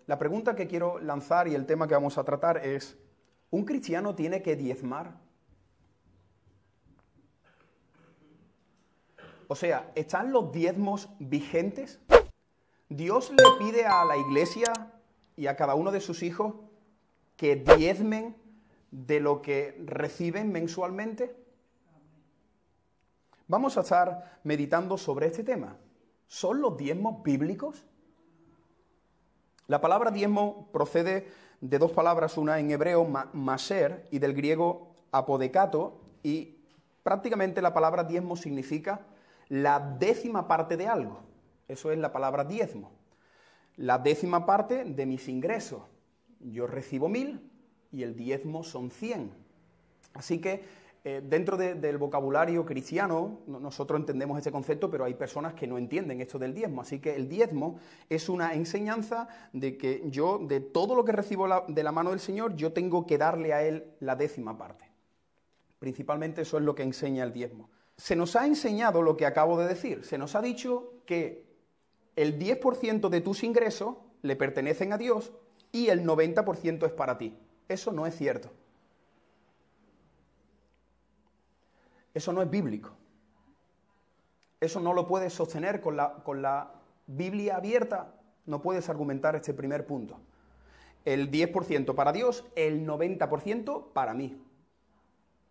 la pregunta que quiero lanzar y el tema que vamos a tratar es, ¿un cristiano tiene que diezmar? O sea, ¿están los diezmos vigentes? ¿Dios le pide a la iglesia y a cada uno de sus hijos que diezmen de lo que reciben mensualmente? Vamos a estar meditando sobre este tema. ¿Son los diezmos bíblicos? La palabra diezmo procede de dos palabras, una en hebreo, maser, y del griego apodekato, y prácticamente la palabra diezmo significa la décima parte de algo. Eso es la palabra diezmo. La décima parte de mis ingresos. Yo recibo 1000 y el diezmo son 100. Así que dentro del vocabulario cristiano, nosotros entendemos este concepto, pero hay personas que no entienden esto del diezmo. Así que el diezmo es una enseñanza de que yo, de todo lo que recibo de la mano del Señor, yo tengo que darle a Él la décima parte. Principalmente eso es lo que enseña el diezmo. Se nos ha enseñado lo que acabo de decir. Se nos ha dicho que el 10% de tus ingresos le pertenecen a Dios y el 90% es para ti. Eso no es cierto. Eso no es bíblico. Eso no lo puedes sostener con la Biblia abierta. No puedes argumentar este primer punto. El 10% para Dios, el 90% para mí.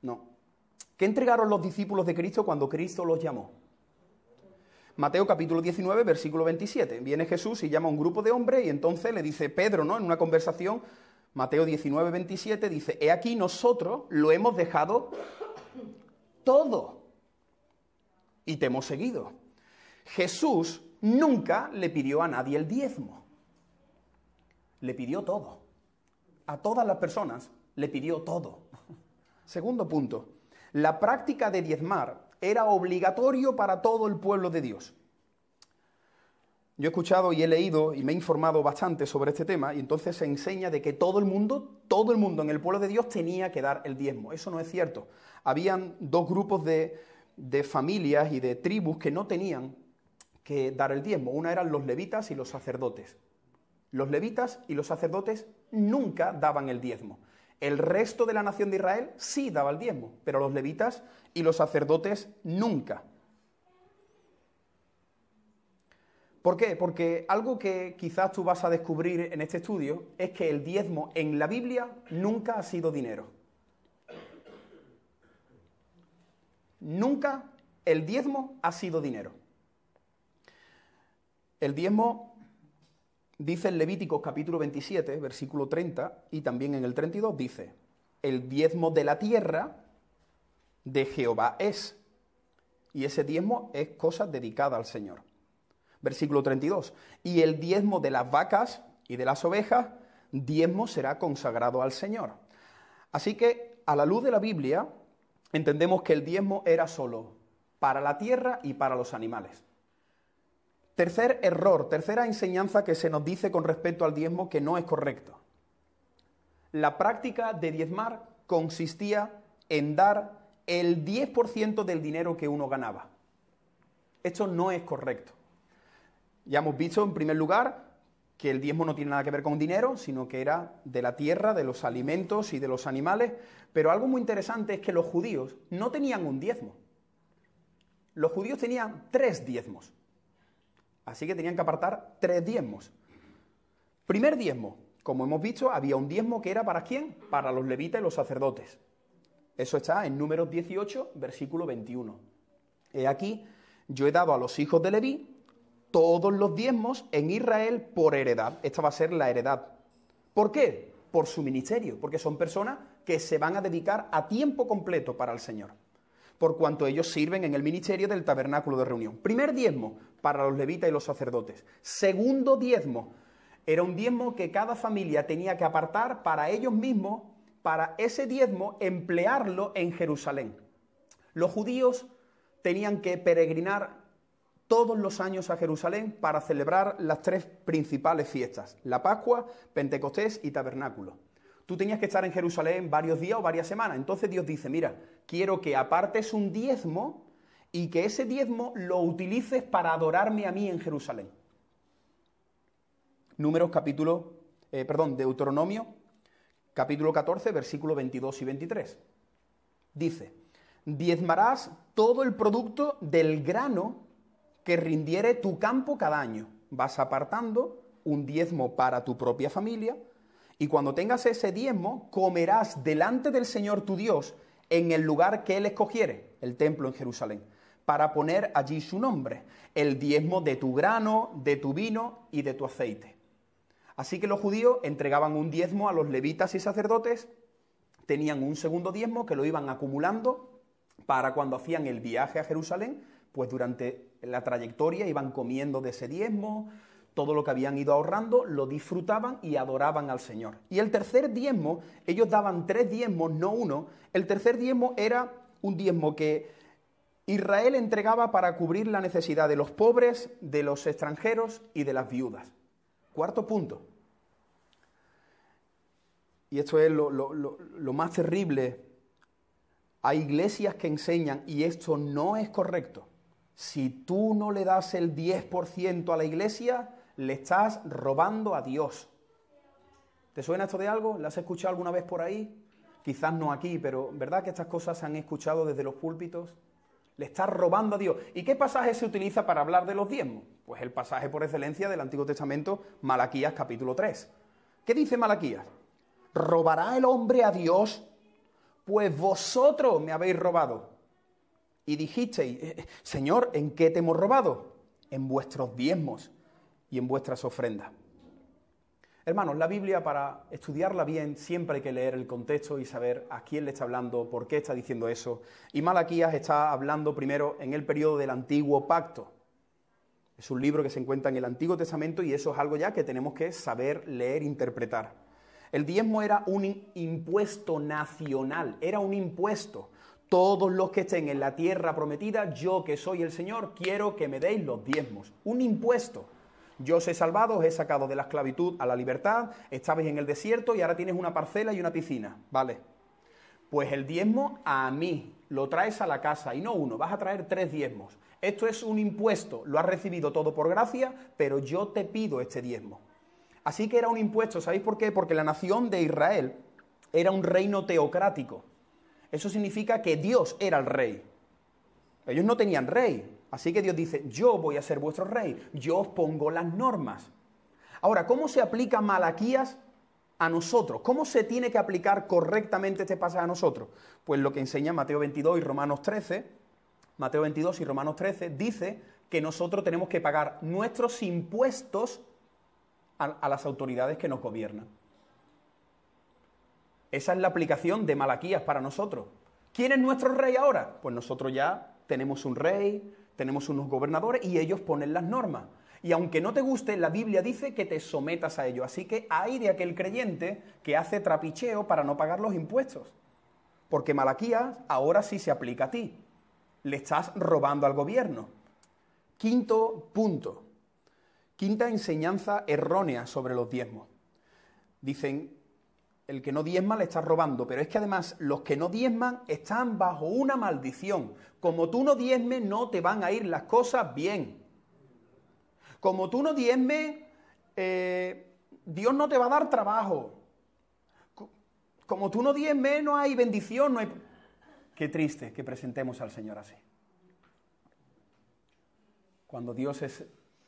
No. ¿Qué entregaron los discípulos de Cristo cuando Cristo los llamó? Mateo capítulo 19, versículo 27. Viene Jesús y llama a un grupo de hombres y entonces le dice Pedro, ¿no? En una conversación, Mateo 19, 27, dice, he aquí nosotros lo hemos dejado todo y te hemos seguido. Jesús nunca le pidió a nadie el diezmo. Le pidió todo. A todas las personas le pidió todo. Segundo punto. La práctica de diezmar era obligatorio para todo el pueblo de Dios. Yo he escuchado y he leído y me he informado bastante sobre este tema y entonces se enseña de que todo el mundo en el pueblo de Dios tenía que dar el diezmo. Eso no es cierto. Habían dos grupos de familias y de tribus que no tenían que dar el diezmo. Una eran los levitas y los sacerdotes. Los levitas y los sacerdotes nunca daban el diezmo. El resto de la nación de Israel sí daba el diezmo, pero los levitas y los sacerdotes nunca. ¿Por qué? Porque algo que quizás tú vas a descubrir en este estudio es que el diezmo en la Biblia nunca ha sido dinero. Nunca el diezmo ha sido dinero. El diezmo dice en Levíticos capítulo 27, versículo 30, y también en el 32 dice, el diezmo de la tierra de Jehová es. Y ese diezmo es cosa dedicada al Señor. Versículo 32, y el diezmo de las vacas y de las ovejas, diezmo será consagrado al Señor. Así que, a la luz de la Biblia, entendemos que el diezmo era solo para la tierra y para los animales. Tercer error, tercera enseñanza que se nos dice con respecto al diezmo que no es correcto. La práctica de diezmar consistía en dar el 10% del dinero que uno ganaba. Esto no es correcto. Ya hemos visto, en primer lugar, que el diezmo no tiene nada que ver con dinero, sino que era de la tierra, de los alimentos y de los animales. Pero algo muy interesante es que los judíos no tenían un diezmo. Los judíos tenían 3 diezmos. Así que tenían que apartar 3 diezmos. Primer diezmo, como hemos visto, había un diezmo que era ¿para quién? Para los levitas y los sacerdotes. Eso está en Números 18, versículo 21. He aquí, yo he dado a los hijos de Leví todos los diezmos en Israel por heredad. Esta va a ser la heredad. ¿Por qué? Por su ministerio, porque son personas que se van a dedicar a tiempo completo para el Señor, por cuanto ellos sirven en el ministerio del tabernáculo de reunión. Primer diezmo, para los levitas y los sacerdotes. Segundo diezmo, era un diezmo que cada familia tenía que apartar para ellos mismos, para ese diezmo emplearlo en Jerusalén. Los judíos tenían que peregrinar todos los años a Jerusalén para celebrar las 3 principales fiestas, la Pascua, Pentecostés y Tabernáculo. Tú tenías que estar en Jerusalén varios días o varias semanas. Entonces Dios dice, mira, quiero que apartes un diezmo y que ese diezmo lo utilices para adorarme a mí en Jerusalén. Números capítulo Deuteronomio, capítulo 14, versículos 22 y 23. Dice: diezmarás todo el producto del grano que rindiere tu campo cada año. Vas apartando un diezmo para tu propia familia, y cuando tengas ese diezmo, comerás delante del Señor tu Dios en el lugar que Él escogiere, el templo en Jerusalén, para poner allí su nombre, el diezmo de tu grano, de tu vino y de tu aceite. Así que los judíos entregaban un diezmo a los levitas y sacerdotes, tenían un segundo diezmo que lo iban acumulando para cuando hacían el viaje a Jerusalén, pues durante la trayectoria iban comiendo de ese diezmo, todo lo que habían ido ahorrando, lo disfrutaban y adoraban al Señor. Y el tercer diezmo, ellos daban 3 diezmos, no uno. El tercer diezmo era un diezmo que Israel entregaba para cubrir la necesidad de los pobres, de los extranjeros y de las viudas. Cuarto punto. Y esto es lo más terrible. Hay iglesias que enseñan, y esto no es correcto, si tú no le das el 10% a la iglesia, le estás robando a Dios. ¿Te suena esto de algo? ¿Lo has escuchado alguna vez por ahí? Quizás no aquí, pero ¿verdad que estas cosas se han escuchado desde los púlpitos? Le estás robando a Dios. ¿Y qué pasaje se utiliza para hablar de los diezmos? Pues el pasaje por excelencia del Antiguo Testamento, Malaquías capítulo 3. ¿Qué dice Malaquías? ¿Robará el hombre a Dios? Pues vosotros me habéis robado. Y dijisteis: Señor, ¿en qué te hemos robado? En vuestros diezmos y en vuestras ofrendas. Hermanos, la Biblia, para estudiarla bien, siempre hay que leer el contexto y saber a quién le está hablando, por qué está diciendo eso. Y Malaquías está hablando primero en el periodo del Antiguo Pacto. Es un libro que se encuentra en el Antiguo Testamento y eso es algo ya que tenemos que saber leer e interpretar. El diezmo era un impuesto nacional, era un impuesto. Todos los que estén en la tierra prometida, yo que soy el Señor, quiero que me deis los diezmos. Un impuesto. Yo os he salvado, os he sacado de la esclavitud a la libertad, estabais en el desierto y ahora tienes una parcela y una piscina, ¿vale? Pues el diezmo a mí, lo traes a la casa y no uno, vas a traer 3 diezmos. Esto es un impuesto, lo has recibido todo por gracia, pero yo te pido este diezmo. Así que era un impuesto, ¿sabéis por qué? Porque la nación de Israel era un reino teocrático. Eso significa que Dios era el rey. Ellos no tenían rey. Así que Dios dice: yo voy a ser vuestro rey, yo os pongo las normas. Ahora, ¿cómo se aplica Malaquías a nosotros? ¿Cómo se tiene que aplicar correctamente este pasaje a nosotros? Pues lo que enseña Mateo 22 y Romanos 13, Mateo 22 y Romanos 13, dice que nosotros tenemos que pagar nuestros impuestos a las autoridades que nos gobiernan. Esa es la aplicación de Malaquías para nosotros. ¿Quién es nuestro rey ahora? Pues nosotros ya tenemos un rey, tenemos unos gobernadores y ellos ponen las normas. Y aunque no te guste, la Biblia dice que te sometas a ellos. Así que hay de aquel creyente que hace trapicheo para no pagar los impuestos. Porque Malaquías ahora sí se aplica a ti. Le estás robando al gobierno. Quinto punto. Quinta enseñanza errónea sobre los diezmos. Dicen: el que no diezma le está robando, pero es que además los que no diezman están bajo una maldición. Como tú no diezmes, no te van a ir las cosas bien. Como tú no diezmes, Dios no te va a dar trabajo. Como tú no diezmes, no hay bendición, no hay... Qué triste que presentemos al Señor así. Cuando Dios es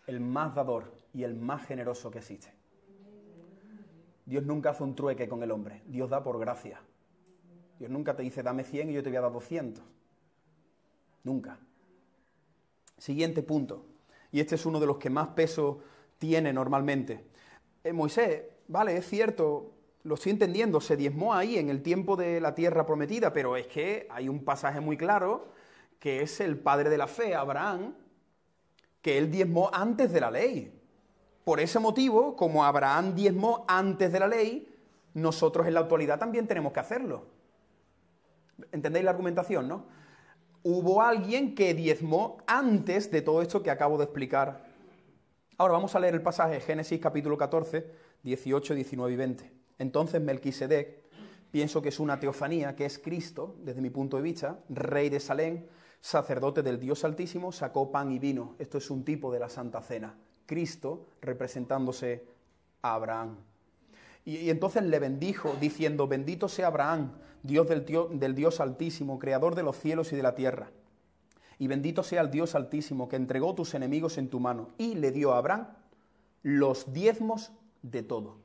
el más dador y el más generoso que existe. Dios nunca hace un trueque con el hombre. Dios da por gracia. Dios nunca te dice: dame 100 y yo te voy a dar 200. Nunca. Siguiente punto. Y este es uno de los que más peso tiene normalmente. Moisés, vale, es cierto, lo estoy entendiendo, se diezmó ahí en el tiempo de la tierra prometida, pero es que hay un pasaje muy claro que es el padre de la fe, Abraham, que él diezmó antes de la ley. Por ese motivo, como Abraham diezmó antes de la ley, nosotros en la actualidad también tenemos que hacerlo. ¿Entendéis la argumentación, no? Hubo alguien que diezmó antes de todo esto que acabo de explicar. Ahora vamos a leer el pasaje, Génesis capítulo 14, 18, 19 y 20. Entonces Melquisedec, pienso que es una teofanía, que es Cristo, desde mi punto de vista, rey de Salem, sacerdote del Dios Altísimo, sacó pan y vino. Esto es un tipo de la Santa Cena. Cristo representándose a Abraham. Y entonces le bendijo, diciendo, bendito sea Abraham, Dios del Dios Altísimo, creador de los cielos y de la tierra. Y bendito sea el Dios Altísimo, que entregó tus enemigos en tu mano. Y le dio a Abraham los diezmos de todo.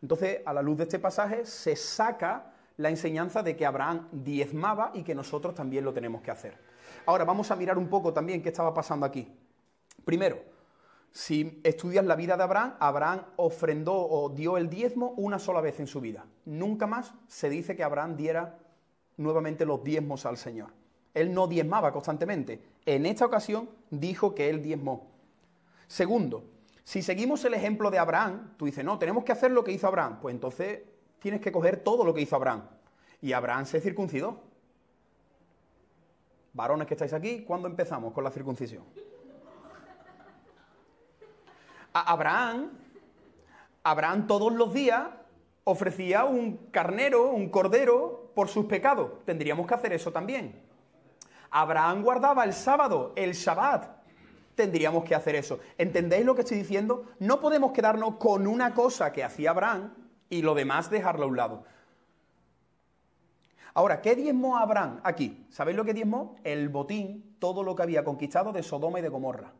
Entonces, a la luz de este pasaje, se saca la enseñanza de que Abraham diezmaba y que nosotros también lo tenemos que hacer. Ahora, vamos a mirar un poco también qué estaba pasando aquí. Primero, si estudias la vida de Abraham, Abraham ofrendó o dio el diezmo una sola vez en su vida. Nunca más se dice que Abraham diera nuevamente los diezmos al Señor. Él no diezmaba constantemente. En esta ocasión dijo que él diezmó. Segundo, si seguimos el ejemplo de Abraham, tú dices, no, tenemos que hacer lo que hizo Abraham. Pues entonces tienes que coger todo lo que hizo Abraham. Y Abraham se circuncidó. Varones que estáis aquí, ¿cuándo empezamos con la circuncisión? Abraham todos los días ofrecía un carnero, un cordero, por sus pecados. Tendríamos que hacer eso también. Abraham guardaba el sábado, el Shabbat. Tendríamos que hacer eso. ¿Entendéis lo que estoy diciendo? No podemos quedarnos con una cosa que hacía Abraham y lo demás dejarlo a un lado. Ahora, ¿qué diezmó Abraham aquí? ¿Sabéis lo que diezmó? El botín, todo lo que había conquistado de Sodoma y de Gomorra.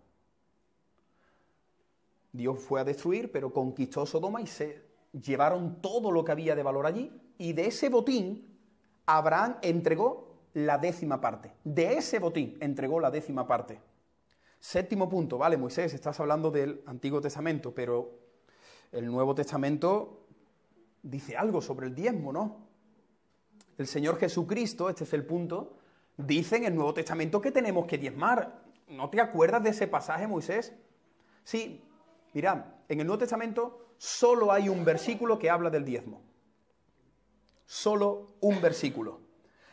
Dios fue a destruir, pero conquistó Sodoma y se llevaron todo lo que había de valor allí. Y de ese botín, Abraham entregó la 10ª parte. De ese botín entregó la 10ª parte. Séptimo punto, vale, Moisés, estás hablando del Antiguo Testamento, pero el Nuevo Testamento dice algo sobre el diezmo, ¿no? El Señor Jesucristo, este es el punto, dice en el Nuevo Testamento que tenemos que diezmar. ¿No te acuerdas de ese pasaje, Moisés? Sí, mirad, en el Nuevo Testamento solo hay un versículo que habla del diezmo. Solo un versículo.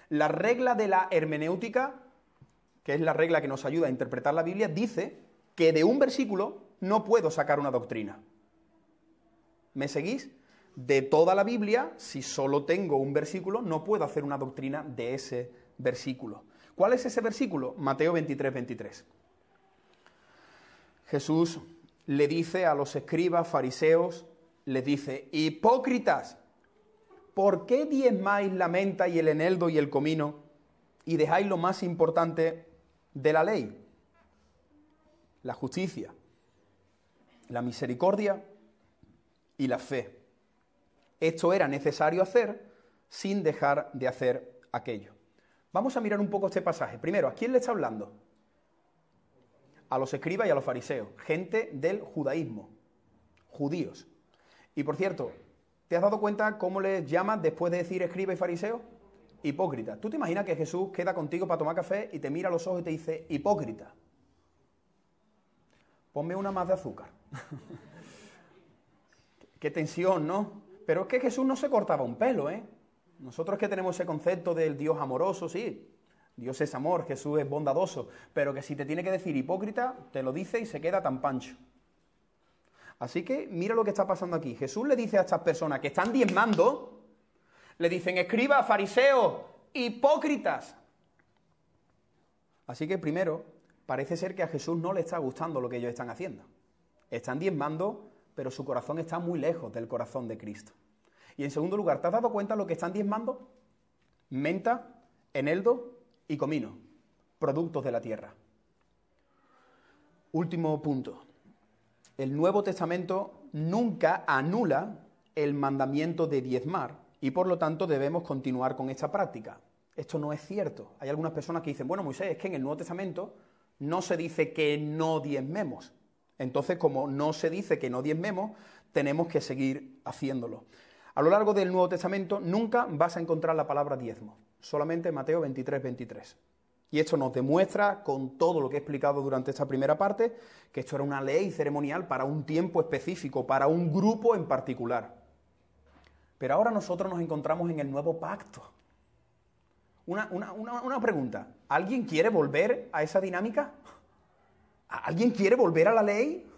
La regla de la hermenéutica, que es la regla que nos ayuda a interpretar la Biblia, dice que de un versículo no puedo sacar una doctrina. ¿Me seguís? De toda la Biblia, si solo tengo un versículo, no puedo hacer una doctrina de ese versículo. ¿Cuál es ese versículo? Mateo 23, 23. Jesús le dice a los escribas, fariseos, les dice, hipócritas, ¿por qué diezmáis la menta y el eneldo y el comino y dejáis lo más importante de la ley? La justicia, la misericordia y la fe. Esto era necesario hacer sin dejar de hacer aquello. Vamos a mirar un poco este pasaje. Primero, ¿a quién le está hablando? A los escribas y a los fariseos, gente del judaísmo, judíos. Y por cierto, ¿te has dado cuenta cómo les llaman después de decir escriba y fariseo? Hipócrita. ¿Tú te imaginas que Jesús queda contigo para tomar café y te mira a los ojos y te dice hipócrita? Ponme una más de azúcar. Qué tensión, ¿no? Pero es que Jesús no se cortaba un pelo, ¿eh? Nosotros que tenemos ese concepto del Dios amoroso, sí, Dios es amor, Jesús es bondadoso, pero que si te tiene que decir hipócrita, te lo dice y se queda tan pancho. Así que mira lo que está pasando aquí. Jesús le dice a estas personas que están diezmando, le dicen escribas, fariseos, hipócritas. Así que primero, parece ser que a Jesús no le está gustando lo que ellos están haciendo. Están diezmando, pero su corazón está muy lejos del corazón de Cristo. Y en segundo lugar, ¿te has dado cuenta de lo que están diezmando? Menta, eneldo y comino, productos de la tierra. Último punto. El Nuevo Testamento nunca anula el mandamiento de diezmar y por lo tanto debemos continuar con esta práctica. Esto no es cierto. Hay algunas personas que dicen, bueno, Moisés, es que en el Nuevo Testamento no se dice que no diezmemos. Entonces, como no se dice que no diezmemos, tenemos que seguir haciéndolo. A lo largo del Nuevo Testamento nunca vas a encontrar la palabra diezmo, solamente Mateo 23, 23. Y esto nos demuestra, con todo lo que he explicado durante esta primera parte, que esto era una ley ceremonial para un tiempo específico, para un grupo en particular. Pero ahora nosotros nos encontramos en el nuevo pacto. Una pregunta, ¿alguien quiere volver a esa dinámica? ¿Alguien quiere volver a la ley?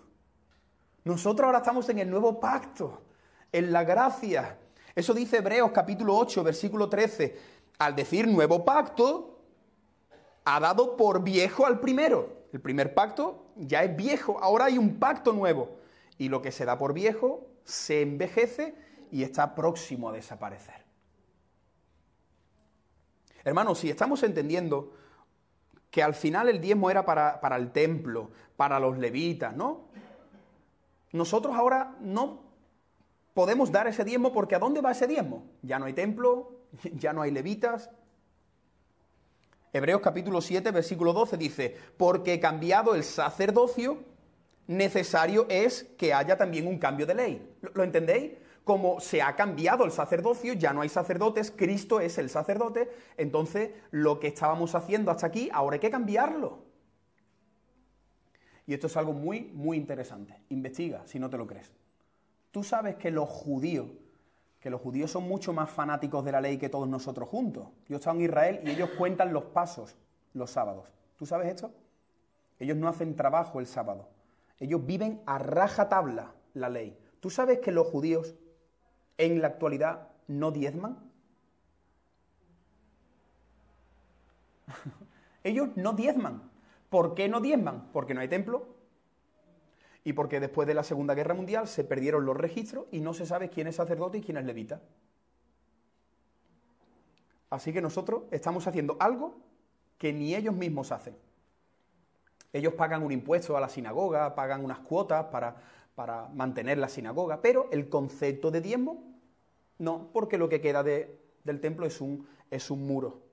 Nosotros ahora estamos en el nuevo pacto, en la gracia. Eso dice Hebreos capítulo 8, versículo 13. Al decir nuevo pacto, ha dado por viejo al primero. El primer pacto ya es viejo, ahora hay un pacto nuevo. Y lo que se da por viejo se envejece y está próximo a desaparecer. Hermanos, si estamos entendiendo que al final el diezmo era para el templo, para los levitas, ¿no? Nosotros ahora no podemos dar ese diezmo porque ¿a dónde va ese diezmo? Ya no hay templo, ya no hay levitas. Hebreos capítulo 7, versículo 12 dice, porque cambiado el sacerdocio, necesario es que haya también un cambio de ley. ¿Lo entendéis? Como se ha cambiado el sacerdocio, ya no hay sacerdotes, Cristo es el sacerdote, entonces lo que estábamos haciendo hasta aquí, ahora hay que cambiarlo. Y esto es algo muy, muy interesante. Investiga, si no te lo crees. Tú sabes que los judíos son mucho más fanáticos de la ley que todos nosotros juntos. Yo he estado en Israel y ellos cuentan los pasos los sábados. ¿Tú sabes esto? Ellos no hacen trabajo el sábado. Ellos viven a rajatabla la ley. ¿Tú sabes que los judíos en la actualidad no diezman? Ellos no diezman. ¿Por qué no diezman? Porque no hay templo y porque después de la Segunda Guerra Mundial se perdieron los registros y no se sabe quién es sacerdote y quién es levita. Así que nosotros estamos haciendo algo que ni ellos mismos hacen. Ellos pagan un impuesto a la sinagoga, pagan unas cuotas para mantener la sinagoga, pero el concepto de diezmo no, porque lo que queda del templo es un muro.